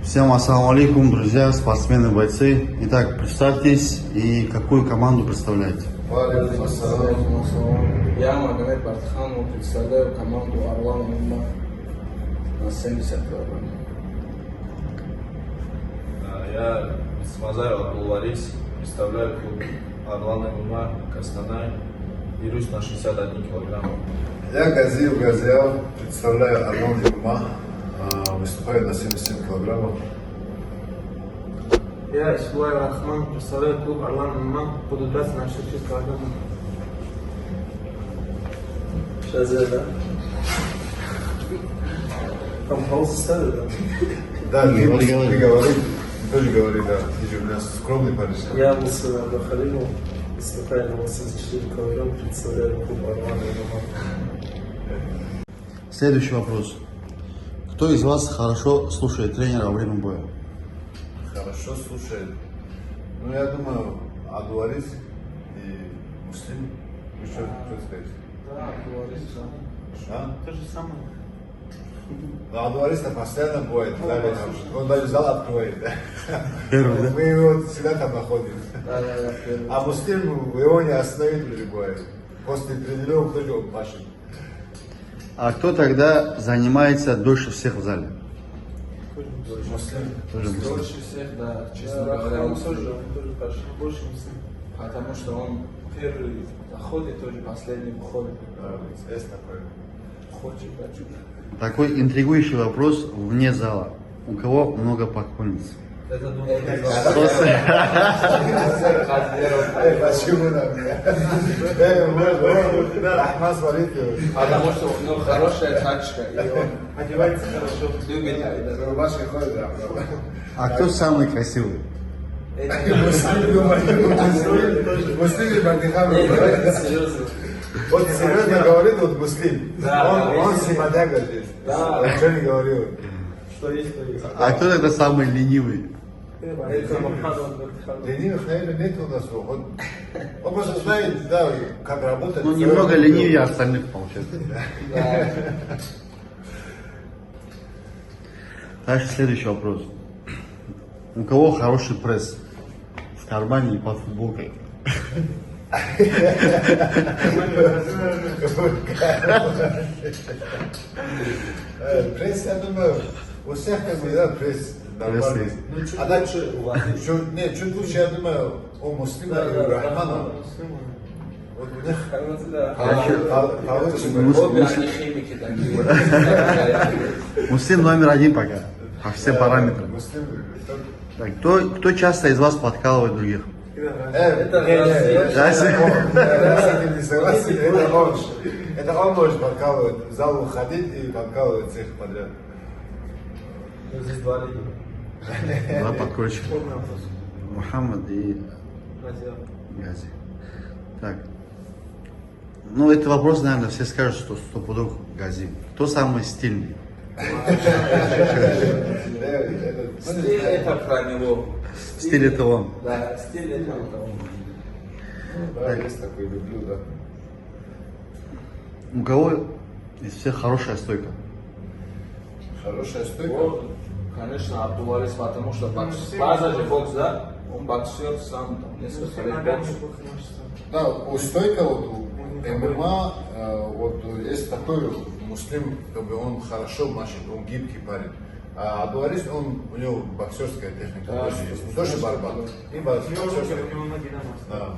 Всем ассаламу алейкум, друзья, спортсмены, бойцы. Итак, представьтесь и какую команду представляете? Валикум ассалам. Я Магомед Бартханов, представляю команду Орлан Умма на 70 килограмм. Я Смазаев Абдулварис, представляю клуб Орлан Умма, Костанай, берусь на 61 килограмм. Я Газиев Газиев, представляю Орлан Умма, выступаю на 77 килограммов. Я Исбулаев Рахман, представляю клуб Орлан Умма, буду драться на 66 килограммов. Шазе, да? Там паузу ставят, да? Да, ты говори, тоже говори, да. Ты же у нас скромный парень. Я Мусин Абдухалимов, выступаю на 84 килограмм, представляю клуб Орлан Умма. Следующий вопрос. Кто из вас хорошо слушает тренера во время боя? Хорошо слушает. Ну, я думаю, Адуарис и Муслим. Вы что сказать? Да, говоришь, А? то же самое. Ну, Адуарис-то постоянно боит. Он даже зал открывает. Первый, да? Мы его всегда там находим. Да, первый. А Муслим его не остановит уже боит. После тренировок тоже он пашет. А кто тогда занимается дольше всех в зале? Муслим. Тоже Муслим. Больше всех, да, честно говоря, Рахман Муслим. тоже, он тоже хорошо, больше Муслим. Потому что он первый заходит, тоже последний выходит. Есть такое. Хочет, хочу. Такой интригующий вопрос вне зала. У кого много поклонниц? Это думаю, Почему нам? Рахман смотрит. Потому что у него хорошая тачка, и он Одевается хорошо. любит это. Рубашка ходит, да. А кто самый красивый? Муслим Бартиханов. Серьезно. Вот серьезно говорит, вот Муслим. Да, Он симпатяга здесь. Да. Он что не говорил. Что есть, то есть. А кто тогда самый ленивый? Это Махмад Бартханов. Ленивых, наверное, нет у нас. Он просто знает, да, как работать. Ну, немного ленивее остальных, получается. Да. Дальше следующий вопрос. У кого хороший пресс? В кармане и под футболкой. Пресс, я думаю, у всех как бы, да, пресс нормальный. есть. Ну, чуть А так, лучше у вас. нет, чуть лучше, я думаю, у Муслима и у Рахмана. Вот у них Да. получше. Обе они химики такие. Муслим номер один пока. По всем параметрам. Муслим, Так, кто часто из вас подкалывает других? это Да, с этим не согласен, это он может подкалывать, в зал уходить и подкалывать всех подряд. Ну, здесь два лидера. Два подкольщика. Трудный вопрос. Мухаммад и Назир. Гази. Так. Ну, это вопрос, наверное, все скажут, что стопудов Гази. Кто самый стильный? Стиль это про него. Стиль это он. Да, стиль это он. Да, есть такой, люблю, да. У кого из всех хорошая стойка? Хорошая стойка. Вот, конечно, Абдулварис, потому что база же бокс, да? Он боксер сам, там, несколько лет Ногами бокс. плохо носится. Да, у стойка вот у ММА, вот есть такой Муслим, как бы он хорошо машет, он гибкий парень. А Адуарис, у него боксерская техника, Да, тоже есть, не тоже борьба. И боксерская. У него ноги на нос. Да.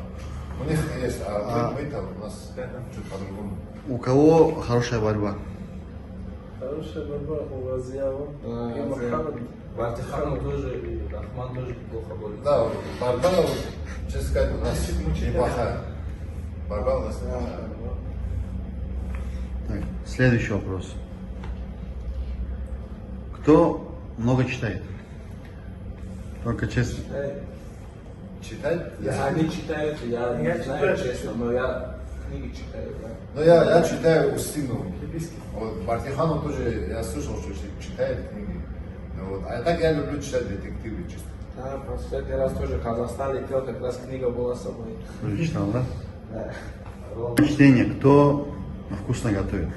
У них есть, а мы там, у нас чуть по-другому. У кого хорошая борьба? Хорошая борьба у Газиева и Мухаммад. Бартиханов тоже и Рахман тоже плохо борется. Да, борьба, вот, честно сказать, у нас неплохая. Борьба у нас неплохая. Так, следующий вопрос. Кто много читает? Только честно. Читать? Они читают, я Я не знаю, читаю. честно, но я книги читаю, да. Ну, я читаю Устину. Вот, Бартиханов тоже, я слышал, что читает книги. Ну, вот. А так я люблю читать детективы, чисто. Да, последний раз тоже в Казахстан летел, как раз книга была с собой. Тоже читал, да? Да. Чтение. Кто вкусно готовит?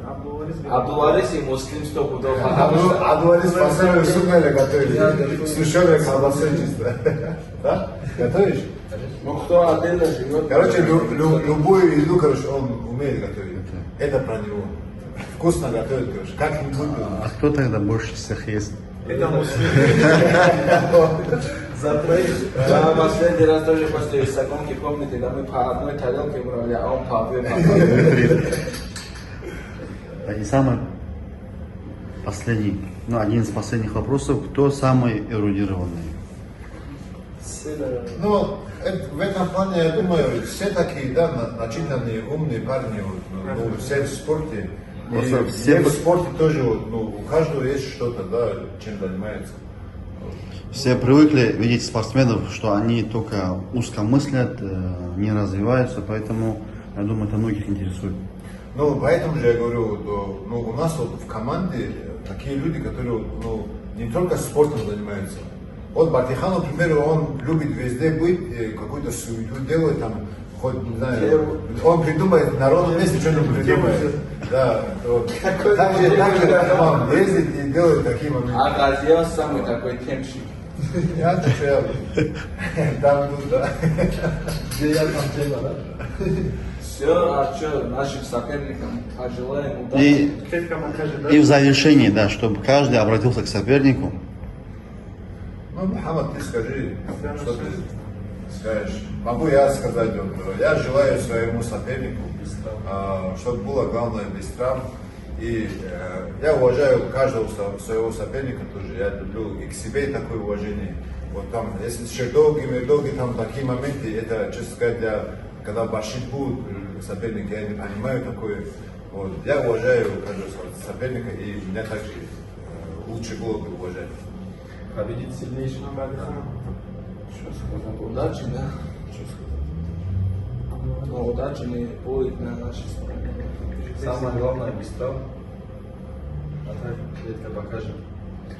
Абдулварис. Абдуларис и Муслим стопудов. Адуарис фасоль супер готовит. Сушеная колбаса чисто. Да? Готовишь? Ну кто отдельно живет? Короче, любую еду, короче, он умеет готовить. Это про него. Вкусно готовит, короче. Как-нибудь. А кто тогда больше всех ест? Это муслим. За троих. Я последний раз тоже после Високонки, помните, да мы по одной тарелке брали, а он по две. И самый последний, ну, один из последних вопросов. Кто самый эрудированный? Ну, в этом плане, я думаю, все такие, да, начитанные, умные парни, вот, ну, все в спорте. Просто И все в спорте тоже, вот, ну, у каждого есть что-то, да, чем занимается. Все привыкли видеть спортсменов, что они только узко мыслят, не развиваются, поэтому, я думаю, это многих интересует. Ну, поэтому же я говорю, ну, у нас вот в команде такие люди, которые, ну, не только спортом занимаются. Вот Батихан, например, он любит везде быть, какую-то суету делать, там, хоть, не знаю, он придумает на ровном месте что-нибудь придумает. Да, вот. Так же он ездит и делает такие моменты. А Газиев самый такой темщик. Я отвечаю. Там тут, да. Где я там тема, да? Все, а что, нашим соперникам пожелаем удачи. И в завершении, да, чтобы каждый обратился к сопернику. Ну, Мухаммад, ты скажи, что ты скажешь. Могу я сказать, вот, я желаю своему сопернику, чтобы было главное без травм. И я уважаю каждого своего соперника тоже. Я люблю и к себе такое уважение. Вот там, если с Чердоги, там такие моменты, это, честно сказать, когда башит будут соперники, я не понимаю такое. Вот. Я уважаю каждого соперника, и меня также лучше было бы уважать. Победить сильнейший. Что сказать? Удачи, да? Что сказать? Но удачи не будет на нашей стороне. Самое главное без травм. А так это покажем.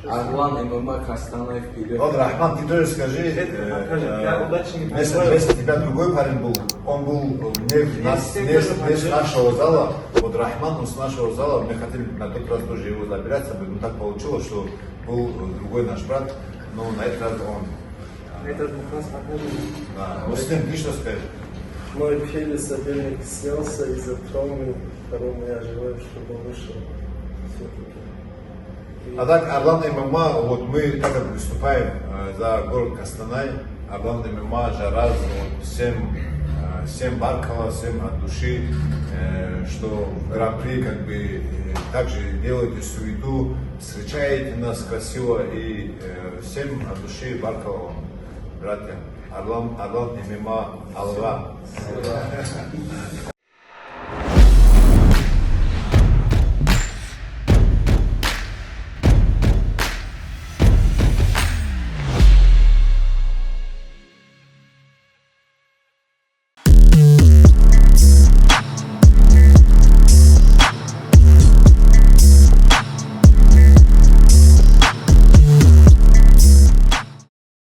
Арлан ММА Костанай вперед. Вот, Рахман, ты тоже скажи, Я удачи не если понимаю. у тебя другой парень был, он был не с нашего зала, вот Рахман, он с нашего зала, мы хотели на тот раз тоже его забирать с собой, но так получилось, что был другой наш брат, но на этот раз он. Этот Мухас покажет. Да. Муслим, ты что скажешь? Мой первый соперник снялся из-за травмы, второму я желаю, чтобы он вышел. Все-таки. А так, Арлан ММА, вот мы так как выступаем за город Костанай, Арлан ММА, Жараз, вот, всем Баркала, всем от души, что в Гран-при как бы также делаете суету, встречаете нас красиво и всем от души Баркала, братья. Арлан ММА, Алла.